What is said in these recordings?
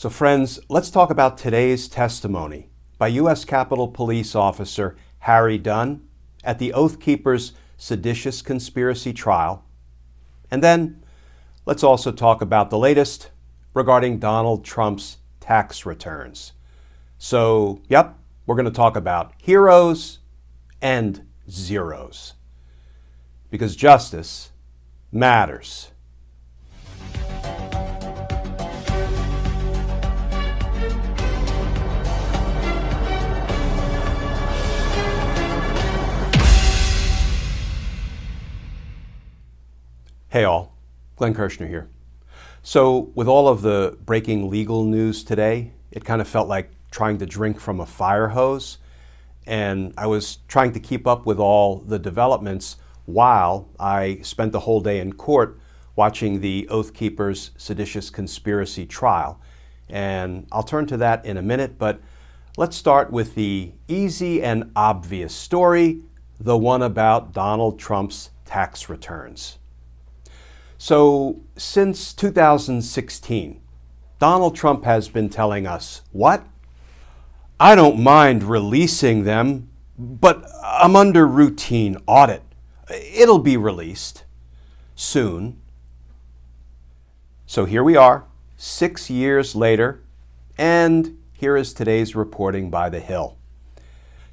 So friends, let's talk about today's testimony by U.S. Capitol Police Officer Harry Dunn at the Oath Keepers' seditious conspiracy trial. And then let's also talk about the latest regarding Donald Trump's tax returns. So, yep, we're going to talk about heroes and zeros, because justice matters. Hey all, Glenn Kirshner here. So with all of the breaking legal news today, it kind of felt like trying to drink from a fire hose. And I was trying to keep up with all the developments while I spent the whole day in court watching the Oath Keepers' seditious conspiracy trial. And I'll turn to that in a minute, but let's start with the easy and obvious story, the one about Donald Trump's tax returns. So since 2016, Donald Trump has been telling us, what? I don't mind releasing them, but I'm under routine audit. It'll be released soon. So here we are, 6 years later, and here is today's reporting by The Hill.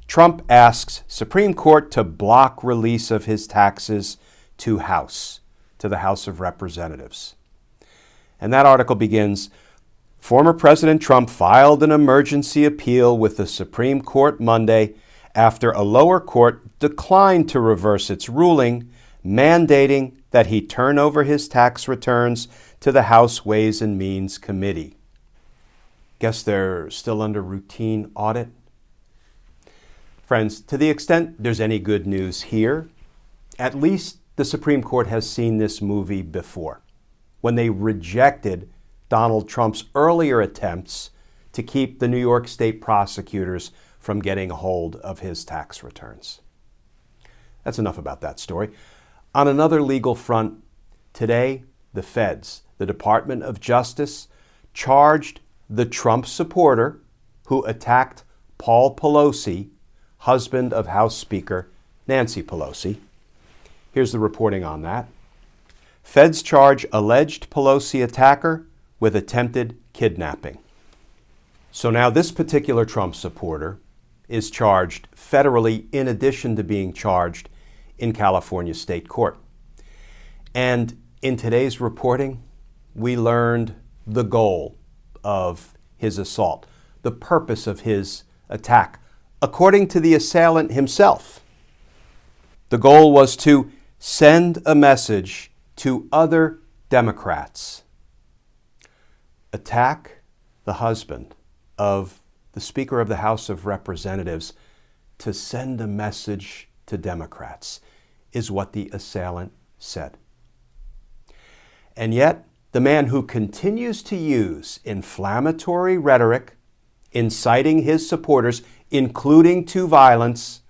Trump asks Supreme Court to block release of his taxes to the House of Representatives. And that article begins, former President Trump filed an emergency appeal with the Supreme Court Monday after a lower court declined to reverse its ruling, mandating that he turn over his tax returns to the House Ways and Means Committee. Guess they're still under routine audit? Friends, to the extent there's any good news here, at least the Supreme Court has seen this movie before, when they rejected Donald Trump's earlier attempts to keep the New York State prosecutors from getting a hold of his tax returns. That's enough about that story. On another legal front, today, the feds, the Department of Justice, charged the Trump supporter who attacked Paul Pelosi, husband of House Speaker Nancy Pelosi. Here's the reporting on that. Feds charge alleged Pelosi attacker with attempted kidnapping. So now this particular Trump supporter is charged federally in addition to being charged in California State Court. And in today's reporting, we learned the goal of his assault, the purpose of his attack, according to the assailant himself. The goal was to send a message to other Democrats. Attack the husband of the Speaker of the House of Representatives to send a message to Democrats is what the assailant said. And yet, the man who continues to use inflammatory rhetoric, inciting his supporters, including to violence,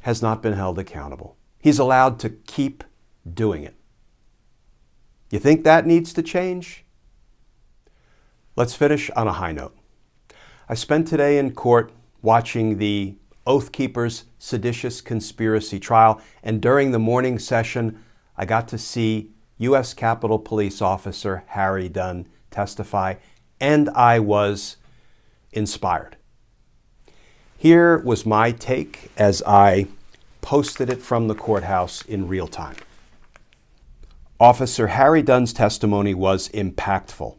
has not been held accountable. He's allowed to keep doing it. You think that needs to change? Let's finish on a high note. I spent today in court watching the Oath Keepers' seditious conspiracy trial, and during the morning session, I got to see U.S. Capitol Police Officer Harry Dunn testify, and I was inspired. Here was my take as I posted it from the courthouse in real time. Officer Harry Dunn's testimony was impactful.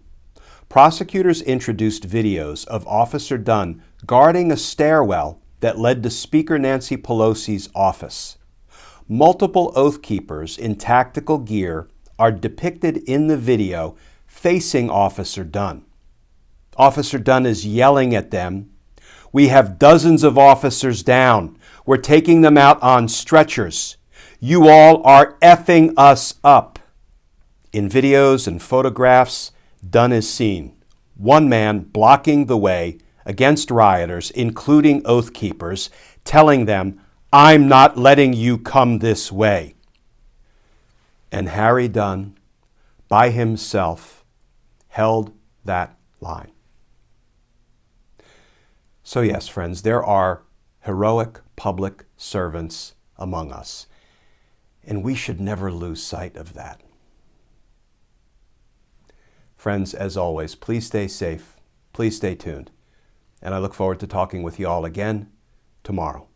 Prosecutors introduced videos of Officer Dunn guarding a stairwell that led to Speaker Nancy Pelosi's office. Multiple Oath Keepers in tactical gear are depicted in the video facing Officer Dunn. Officer Dunn is yelling at them, "We have dozens of officers down. We're taking them out on stretchers. You all are effing us up." In videos and photographs, Dunn is seen, one man blocking the way against rioters, including Oath Keepers, telling them, "I'm not letting you come this way." And Harry Dunn, by himself, held that line. So yes, friends, there are heroic public servants among us, and we should never lose sight of that. Friends, as always, please stay safe, please stay tuned, and I look forward to talking with you all again tomorrow.